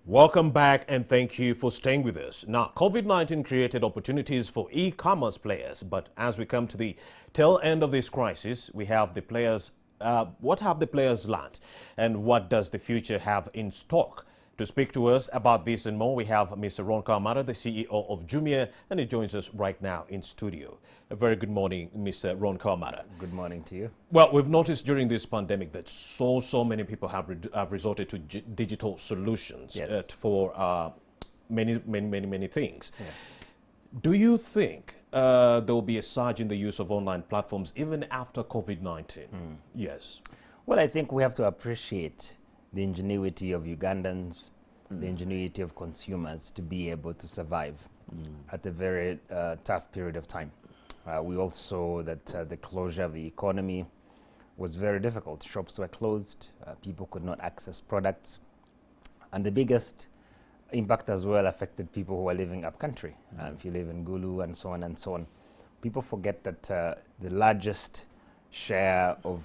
Welcome back and thank you for staying with us. Now, COVID-19 created opportunities for e-commerce players, but as we come to the tail end of this crisis, we have the players. What have the players learned and what does the future have in stock? To speak to us about this and more, we have Mr. Ron Kawamata, the CEO of Jumia, and he joins us right now in studio. A very good morning, Mr. Ron Kawamata. Good morning to you. Well, we've noticed during this pandemic that so many people have resorted to digital solutions for many things. Yes. Do you think there will be a surge in the use of online platforms even after COVID-19? Yes. Well, I think we have to appreciate the ingenuity of Ugandans, the ingenuity of consumers to be able to survive at a very tough period of time. We all saw that the closure of the economy was very difficult. Shops were closed, people could not access products, and the biggest impact as well affected people who are living up country. If you live in Gulu and so on, people forget that the largest share of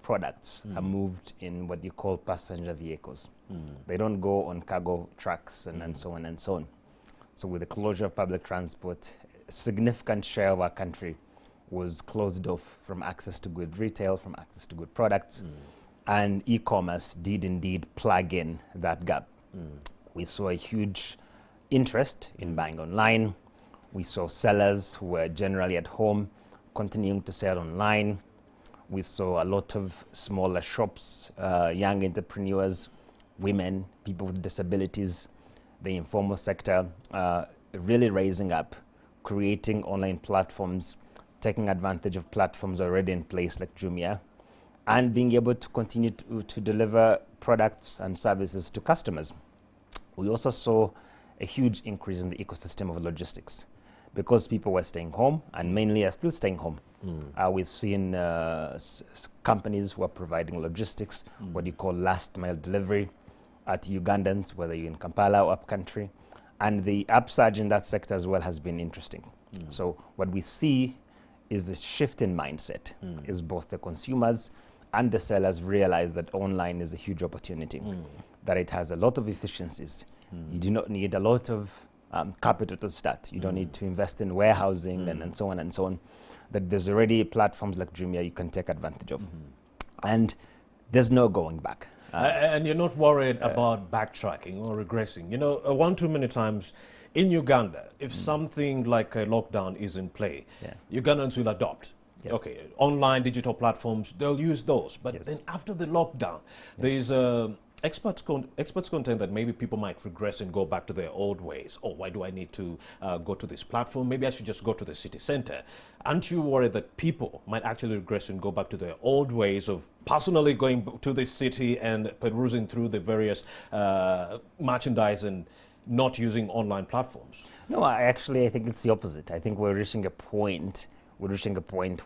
products are moved in what you call passenger vehicles. They don't go on cargo trucks and so on. So with the closure of public transport, a significant share of our country was closed off from access to good retail, from access to good products, and e-commerce did indeed plug in that gap. We saw a huge interest in buying online. We saw sellers who were generally at home continuing to sell online. We saw a lot of smaller shops, young entrepreneurs, women, people with disabilities, the informal sector, really raising up, creating online platforms, taking advantage of platforms already in place like Jumia, and being able to continue to deliver products and services to customers. We also saw a huge increase in the ecosystem of logistics because people were staying home and mainly are still staying home. We've seen companies who are providing logistics, what you call last mile delivery at Ugandans, whether you're in Kampala or upcountry. And the upsurge in that sector as well has been interesting. So what we see is a shift in mindset, is both the consumers and the sellers realize that online is a huge opportunity, that it has a lot of efficiencies. You do not need a lot of capital to start. You don't need to invest in warehousing and so on. That there's already platforms like Jumia you can take advantage of. And there's no going back. And you're not worried about backtracking or regressing. You know, one too many times in Uganda, if something like a lockdown is in play, Ugandans will adopt. Yes. Okay, online digital platforms, they'll use those. But then after the lockdown, there's experts contend that maybe people might regress and go back to their old ways. Oh, why do I need to go to this platform? Maybe I should just go to the city center. Aren't you worried that people might actually regress and go back to their old ways of personally going to the city and perusing through the various merchandise and not using online platforms? No, I think it's the opposite. I think we're reaching a point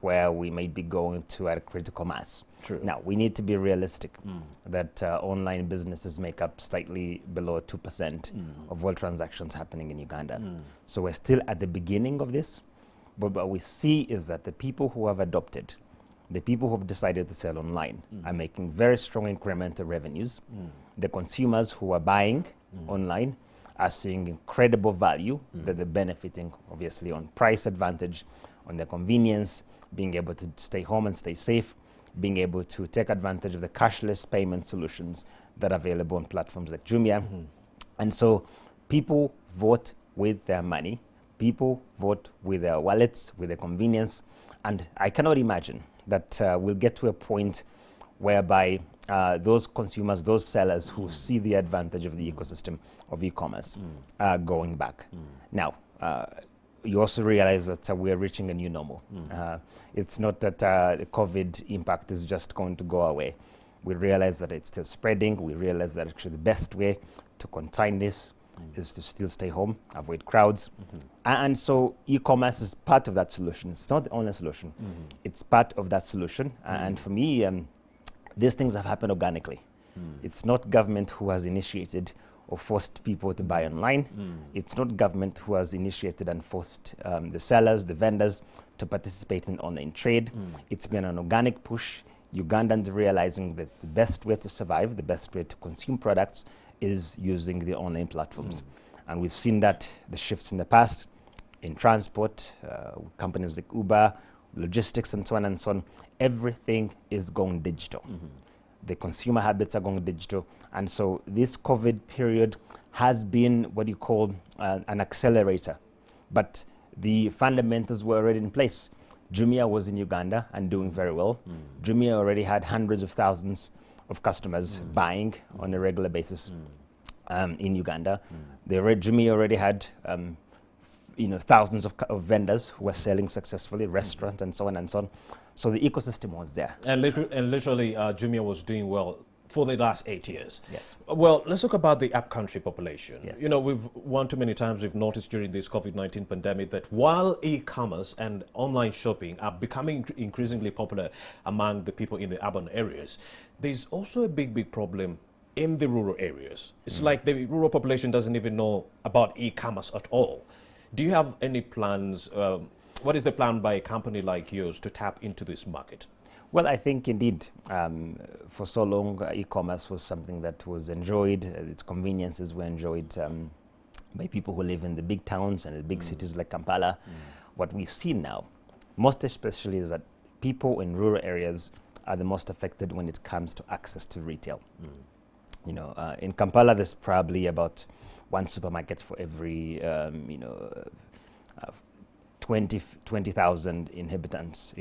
where we may be going to a critical mass. True. Now, we need to be realistic that online businesses make up slightly below 2% of all transactions happening in Uganda. So we're still at the beginning of this, but what we see is that the people who have adopted, the people who have decided to sell online are making very strong incremental revenues. The consumers who are buying online are seeing incredible value that they're benefiting, obviously, on price advantage, on the convenience, being able to stay home and stay safe, being able to take advantage of the cashless payment solutions that are available on platforms like Jumia. And so people vote with their money, people vote with their wallets, with their convenience. And I cannot imagine that we'll get to a point whereby those consumers, those sellers who see the advantage of the ecosystem of e-commerce are going back. Now, you also realize that we are reaching a new normal. It's not that the COVID impact is just going to go away. We realize that it's still spreading. We realize that actually the best way to contain this is to still stay home, avoid crowds. And so e-commerce is part of that solution. It's not the only solution. It's part of that solution. And for me, these things have happened organically. It's not government who has initiated or forced people to buy online. It's not government who has initiated and forced the sellers, the vendors to participate in online trade. It's been an organic push. Ugandans realizing that the best way to survive, the best way to consume products is using the online platforms. And we've seen that, the shifts in the past, in transport, companies like Uber, logistics and so on and so on. Everything is going digital. The consumer habits are going digital. And so this COVID period has been what you call an accelerator. But the fundamentals were already in place. Jumia was in Uganda and doing very well. Jumia already had hundreds of thousands of customers buying on a regular basis in Uganda. Jumia already had thousands of vendors who were selling successfully, restaurants and so on and so on. So the ecosystem was there. And literally, Jumia was doing well for the last 8 years. Yes. Well, let's talk about the upcountry population. Yes. We've one too many times we've noticed during this COVID-19 pandemic that while e-commerce and online shopping are becoming increasingly popular among the people in the urban areas, there's also a big problem in the rural areas. It's like the rural population doesn't even know about e-commerce at all. Do you have any plans? What is the plan by a company like yours to tap into this market? Well, I think indeed, for so long, e-commerce was something that was enjoyed. Its conveniences were enjoyed by people who live in the big towns and the big cities like Kampala. What we see now, most especially, is that people in rural areas are the most affected when it comes to access to retail. In Kampala, there's probably about one supermarket for every 20,000 inhabitants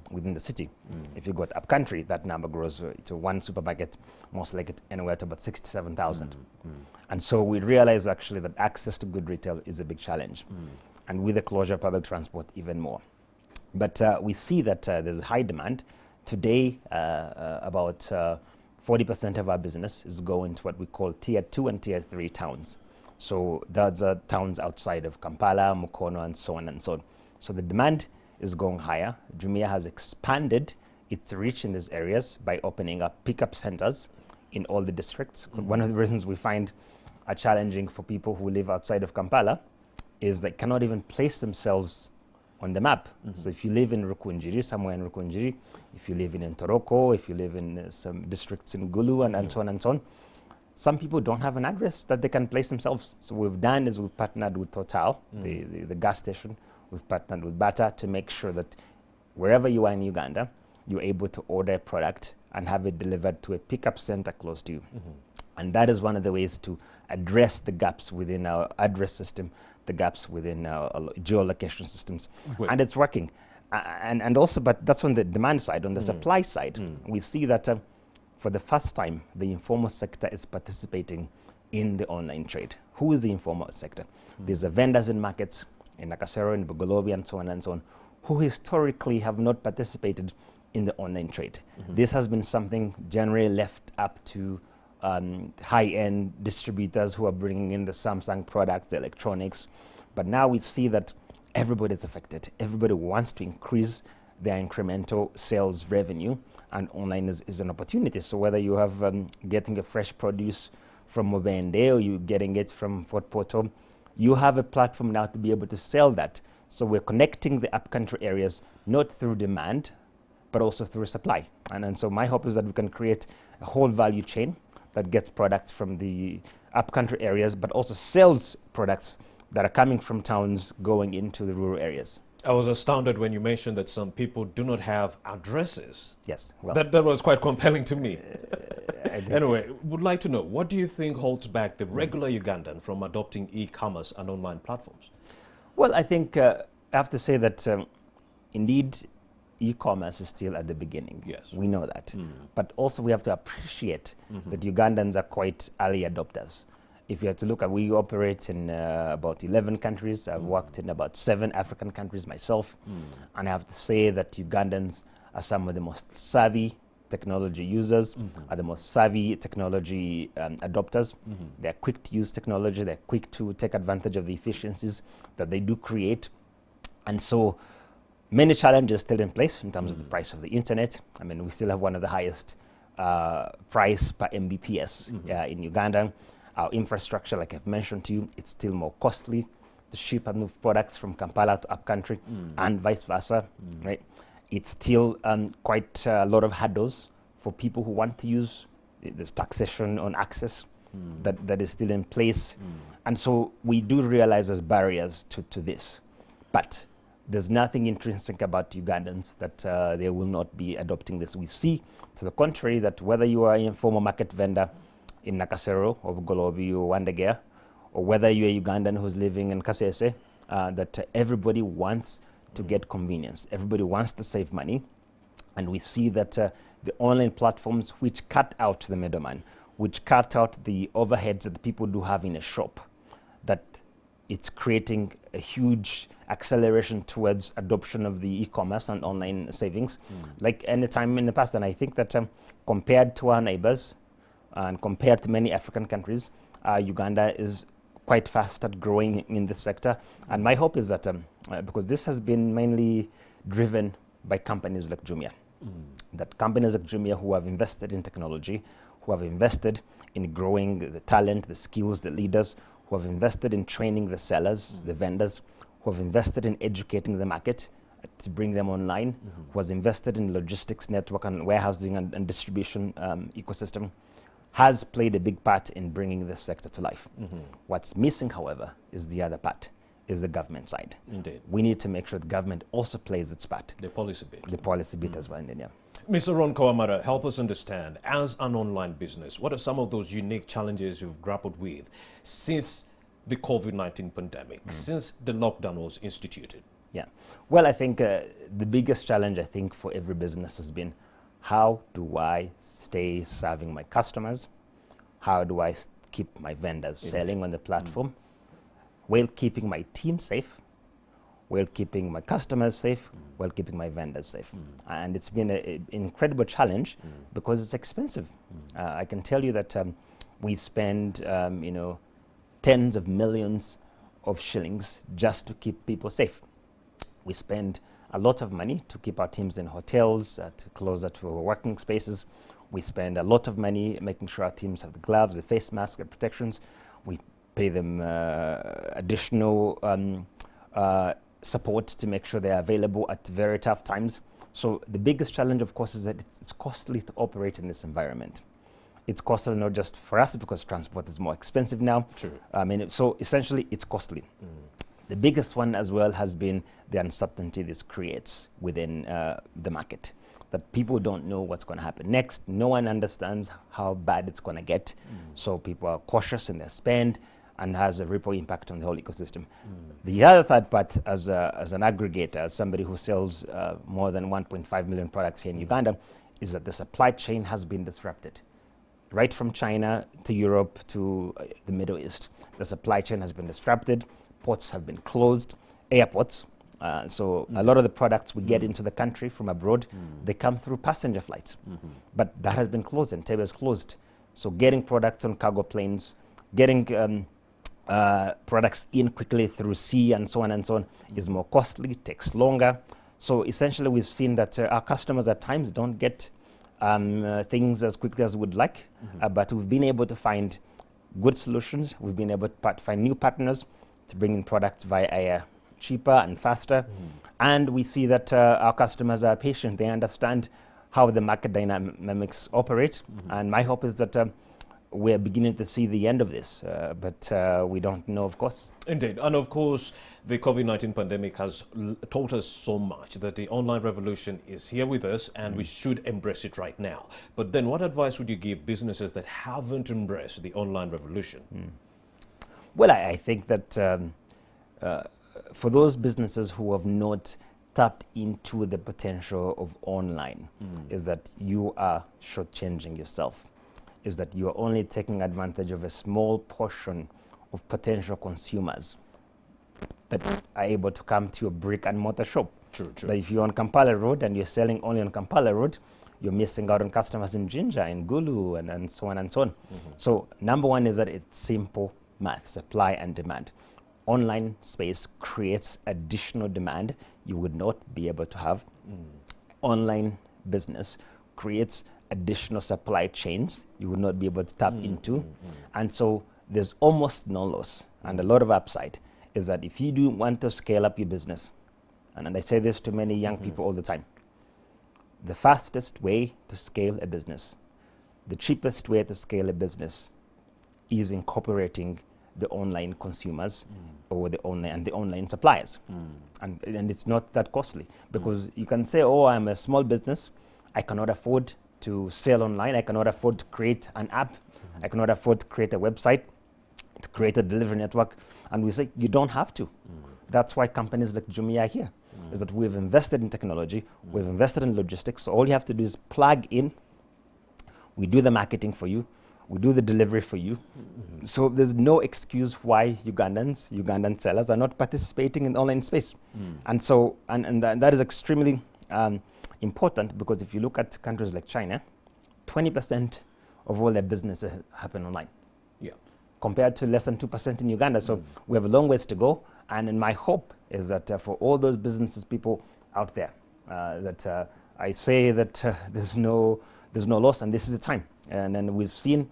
within the city. If you go up country, that number grows to one supermarket, most likely anywhere to about 67,000. And so we realize actually that access to good retail is a big challenge. And with the closure of public transport, even more. But we see that there's high demand. Today, about 40% of our business is going to what we call Tier 2 and Tier 3 towns. So those are towns outside of Kampala, Mukono, and so on and so on. So the demand is going higher. Jumia has expanded its reach in these areas by opening up pickup centers in all the districts. One of the reasons we find are challenging for people who live outside of Kampala is they cannot even place themselves on the map. So if you live in Rukunjiri, somewhere in Rukunjiri, if you live in Ntoroko, if you live in some districts in Gulu and so on and so on, some people don't have an address that they can place themselves. So what we've done is we've partnered with Total, the gas station. We've partnered with Bata to make sure that wherever you are in Uganda, you're able to order a product and have it delivered to a pickup center close to you. And that is one of the ways to address the gaps within our address system, the gaps within our geolocation systems. And it's working. And also, but that's on the demand side. On the supply side, we see that for the first time, the informal sector is participating in the online trade. Who is the informal sector? These are vendors in markets, in Nakasero, in Bugolobi, and so on, who historically have not participated in the online trade. This has been something generally left up to high-end distributors who are bringing in the Samsung products, the electronics. But now we see that everybody is affected. Everybody wants to increase their incremental sales revenue, and online is an opportunity. So whether you have getting a fresh produce from Mobende or you're getting it from Fort Portal, you have a platform now to be able to sell that. So we're connecting the upcountry areas, not through demand, but also through supply. And so my hope is that we can create a whole value chain that gets products from the upcountry areas, but also sells products that are coming from towns going into the rural areas. I was astounded when you mentioned that some people do not have addresses. Yes. Well, that was quite compelling to me. Anyway, would like to know, what do you think holds back the regular Ugandan from adopting e-commerce and online platforms? Well, I think I have to say that indeed e-commerce is still at the beginning. Yes. We know that. But also we have to appreciate that Ugandans are quite early adopters. If you have to look at, we operate in about 11 countries. I've worked in about 7 African countries myself. And I have to say that Ugandans are some of the most savvy technology users, are the most savvy technology adopters. They're quick to use technology. They're quick to take advantage of the efficiencies that they do create. And so many challenges still in place in terms of the price of the internet. I mean, we still have one of the highest price per Mbps in Uganda. Our infrastructure, like I've mentioned to you, it's still more costly to ship and move products from Kampala to upcountry and vice versa, right? It's still quite a lot of hurdles for people who want to use. There's taxation on access that is still in place. And so we do realize there's barriers to this. But there's nothing intrinsic about Ugandans that they will not be adopting this. We see, to the contrary, that whether you are an informal market vendor in Nakasero or Golobi or Wandagea, or whether you're a Ugandan who's living in Kasese, that everybody wants to get convenience. Everybody wants to save money. And we see that the online platforms, which cut out the middleman, which cut out the overheads that the people do have in a shop, that it's creating a huge acceleration towards adoption of the e-commerce and online savings, like any time in the past. And I think that compared to our neighbors and compared to many African countries, Uganda is quite fast at growing in this sector. And my hope is that, because this has been mainly driven by companies like Jumia, that companies like Jumia who have invested in technology, who have invested in growing the talent, the skills, the leaders, who have invested in training the sellers, the vendors, who have invested in educating the market to bring them online, who has invested in logistics network and warehousing and distribution ecosystem, has played a big part in bringing this sector to life. What's missing, however, is the other part, is the government side. Indeed. We need to make sure the government also plays its part. The policy bit. The policy bit as well, indeed, yeah. Mr. Ron Kawamara, help us understand, as an online business, what are some of those unique challenges you've grappled with since the COVID-19 pandemic, since the lockdown was instituted? Yeah. Well, I think the biggest challenge, I think, for every business has been, how do I stay serving my customers? How do I keep my vendors selling on the platform while keeping my team safe, while keeping my customers safe, while keeping my vendors safe? And it's been an incredible challenge because it's expensive. I can tell you that we spend, tens of millions of shillings just to keep people safe. We spend a lot of money to keep our teams in hotels, closer to our working spaces. We spend a lot of money making sure our teams have the gloves, the face masks, the protections. We pay them additional support to make sure they're available at very tough times. So the biggest challenge, of course, is that it's costly to operate in this environment. It's costly not just for us because transport is more expensive now. True. So essentially it's costly. The biggest one as well has been the uncertainty this creates within the market, that people don't know what's going to happen next. No one understands how bad it's going to get. So people are cautious in their spend and has a ripple impact on the whole ecosystem. The other third part, as an aggregator, as somebody who sells more than 1.5 million products here in Uganda, is that the supply chain has been disrupted. Right from China to Europe to the Middle East, the supply chain has been disrupted. Ports have been closed, airports. So a lot of the products we get into the country from abroad, they come through passenger flights. But that has been closed, and Entebbe is closed. So getting products on cargo planes, getting products in quickly through sea and so on is more costly, takes longer. So essentially we've seen that our customers at times don't get things as quickly as we would like, but we've been able to find good solutions. We've been able to find new partners to bring in products via cheaper and faster. And we see that our customers are patient. They understand how the market dynamics operate. And my hope is that we're beginning to see the end of this, but we don't know, of course. Indeed. And of course, the COVID-19 pandemic has taught us so much that the online revolution is here with us and we should embrace it right now. But then what advice would you give businesses that haven't embraced the online revolution? Well, I think that for those businesses who have not tapped into the potential of online, is that you are shortchanging yourself. Is that you are only taking advantage of a small portion of potential consumers that are able to come to your brick and mortar shop. True. That if you're on Kampala Road and you're selling only on Kampala Road, you're missing out on customers in Jinja, in Gulu, and so on and so on. So number one is that it's simple math, supply and demand. Online space creates additional demand you would not be able to have. Online business creates additional supply chains you would not be able to tap into. And so there's almost no loss and a lot of upside. Is that if you do want to scale up your business, and I say this to many young people all the time, the fastest way to scale a business, the cheapest way to scale a business is incorporating the online consumers or the online suppliers. And it's not that costly, because you can say, oh, I'm a small business, I cannot afford to sell online, I cannot afford to create an app, I cannot afford to create a website, to create a delivery network. And we say, you don't have to. That's why companies like Jumia are here, is that we've invested in technology, we've invested in logistics, so all you have to do is plug in, we do the marketing for you, we do the delivery for you. So there's no excuse why Ugandan sellers are not participating in the online space. And so, that is extremely important, because if you look at countries like China, 20% of all their businesses happen online. Yeah. Compared to less than 2% in Uganda. So we have a long ways to go. And my hope is that for all those businesses, people out there, that I say that there's no loss, and this is the time. And then we've seen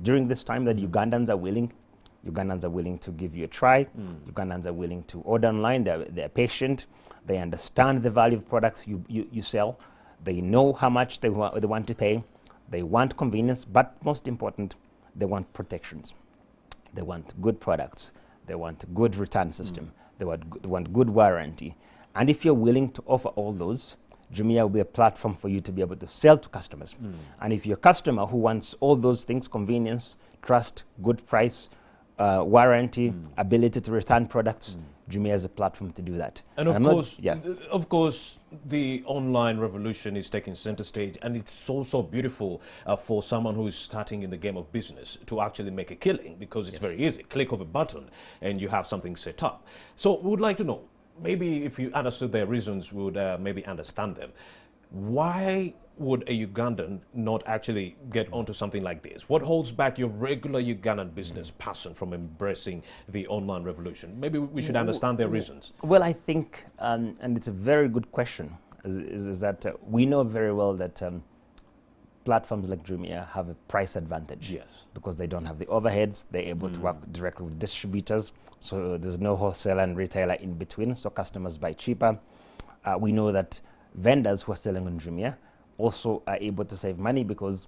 during this time that Ugandans are willing to give you a try. Ugandans are willing to order online. They're patient. They understand the value of products you sell. They know how much they want to pay. They want convenience, but most important, they want protections. They want good products. They want a good return system. They want good warranty. And if you're willing to offer all those, Jumia will be a platform for you to be able to sell to customers. And if you're a customer who wants all those things, convenience, trust, good price, warranty, ability to return products, Jumia is a platform to do that. And of course, the online revolution is taking center stage, and it's so beautiful for someone who is starting in the game of business to actually make a killing, because it's very easy. Click of a button and you have something set up. So we would like to know, maybe if you understood their reasons, we would maybe understand them. Why would a Ugandan not actually get onto something like this? What holds back your regular Ugandan business person from embracing the online revolution? Maybe we should understand their reasons. Well, I think, and it's a very good question, is that we know very well that platforms like Jumia have a price advantage. Yes. Because they don't have the overheads, they're able to work directly with distributors, so there's no wholesaler and retailer in between, so customers buy cheaper. We know that vendors who are selling on Jumia also are able to save money, because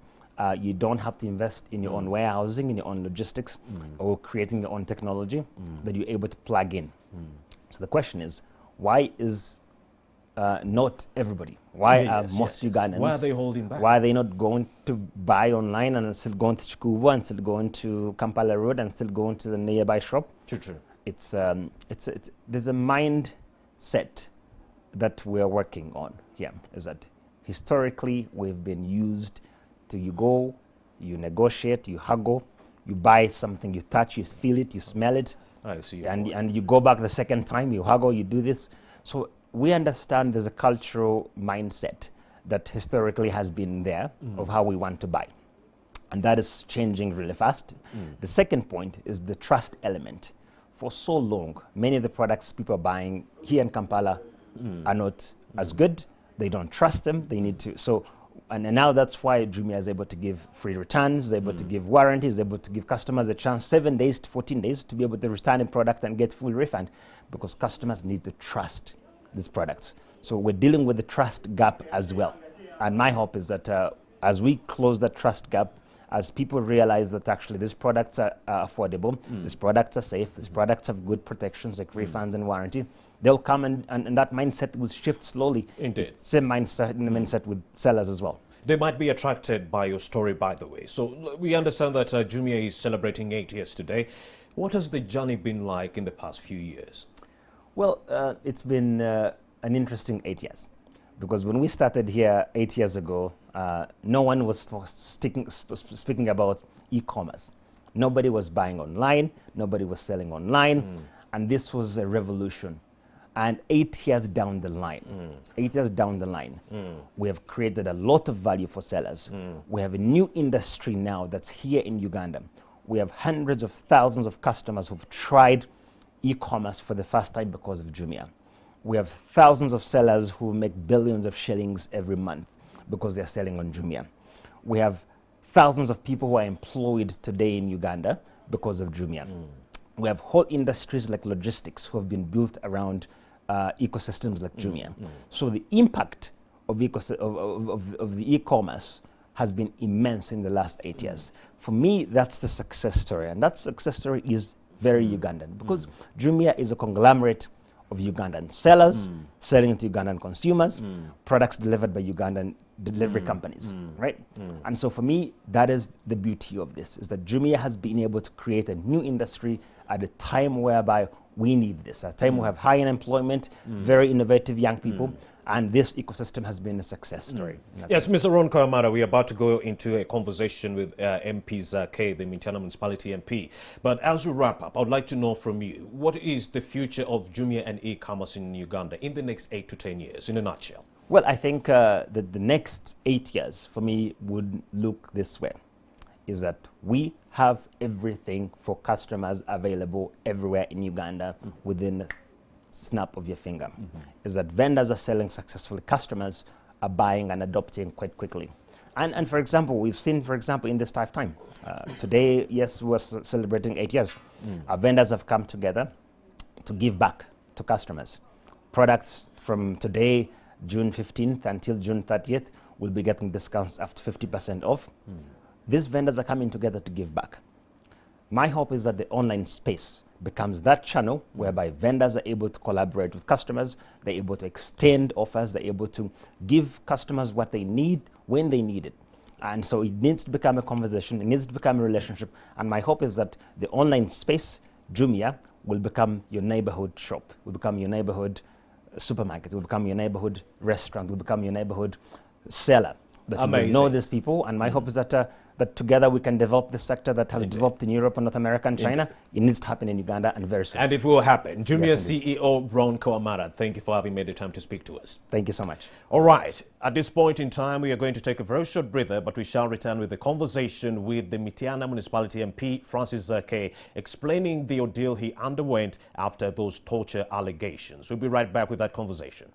you don't have to invest in your own warehousing, in your own logistics, or creating your own technology that you're able to plug in. So the question is, why is not everybody? Why are most Ugandans? Why are they holding back? Why are they not going to buy online and still going to Chikubu and still going to Kampala Road and still going to the nearby shop? True. It's there's a mindset that we're working on here, is that historically we've been used to, you go, you negotiate, you haggle, you buy something, you touch, you feel it, you smell it. I see. And you go back the second time, you haggle, you do this. So we understand there's a cultural mindset that historically has been there of how we want to buy. And that is changing really fast. The second point is the trust element. For so long, many of the products people are buying here in Kampala are not as good. They don't trust them. They need to. So, and now that's why Jumia is able to give free returns, is able to give warranties, is able to give customers a chance 7 days to 14 days to be able to return a product and get full refund, because customers need to trust these products. So we're dealing with the trust gap as well. And my hope is that as we close that trust gap, as people realize that actually these products are affordable, these products are safe, these products have good protections like refunds and warranty, they'll come and that mindset will shift slowly. Indeed. Same mindset with sellers as well. They might be attracted by your story, by the way. So we understand that Jumia is celebrating 8 years today. What has the journey been like in the past few years? Well, it's been an interesting 8 years. Because when we started here 8 years ago, no one was speaking about e-commerce. Nobody was buying online, nobody was selling online, and this was a revolution. And 8 years down the line, we have created a lot of value for sellers. We have a new industry now that's here in Uganda. We have hundreds of thousands of customers who've tried e-commerce for the first time because of Jumia. We have thousands of sellers who make billions of shillings every month because they're selling on Jumia. We have thousands of people who are employed today in Uganda because of Jumia. We have whole industries like logistics who have been built around ecosystems like Jumia. So the impact of the e-commerce has been immense in the last 8 years. For me, that's the success story, and that success story is very Ugandan, because Jumia is a conglomerate of Ugandan sellers selling to Ugandan consumers, products delivered by Ugandan delivery companies, right? And so for me, that is the beauty of this, is that Jumia has been able to create a new industry at a time whereby we need this, a time we have high unemployment, very innovative young people, and this ecosystem has been a success story. Yes, Mr. Ron Koyamada, we are about to go into a conversation with MP's K, the Mintiana Municipality MP. But as we wrap up, I would like to know from you, what is the future of Jumia and e-commerce in Uganda in the next 8 to 10 years, in a nutshell? Well, I think that the next 8 years for me would look this way, is that we have everything for customers available everywhere in Uganda within a snap of your finger. Is that vendors are selling successfully, customers are buying and adopting quite quickly. And for example, we've seen, for example, in this lifetime, today, yes, we're celebrating 8 years. Our vendors have come together to give back to customers. Products from today, June 15th until June 30th, will be getting discounts up to 50% off. These vendors are coming together to give back. My hope is that the online space becomes that channel whereby vendors are able to collaborate with customers, they're able to extend offers, they're able to give customers what they need when they need it. And so it needs to become a conversation, it needs to become a relationship. And my hope is that the online space, Jumia, will become your neighborhood shop, will become your neighborhood supermarket, will become your neighborhood restaurant, will become your neighborhood seller. That you will know these people, and my hope is that that together we can develop this sector that has developed in Europe and North America and China. It needs to happen in Uganda, and very soon. And it will happen. Jumia CEO Ron Koyamada, thank you for having made the time to speak to us. Thank you so much. All right. At this point in time, we are going to take a very short breather, but we shall return with the conversation with the Mintiana Municipality MP, Francis K, explaining the ordeal he underwent after those torture allegations. We'll be right back with that conversation.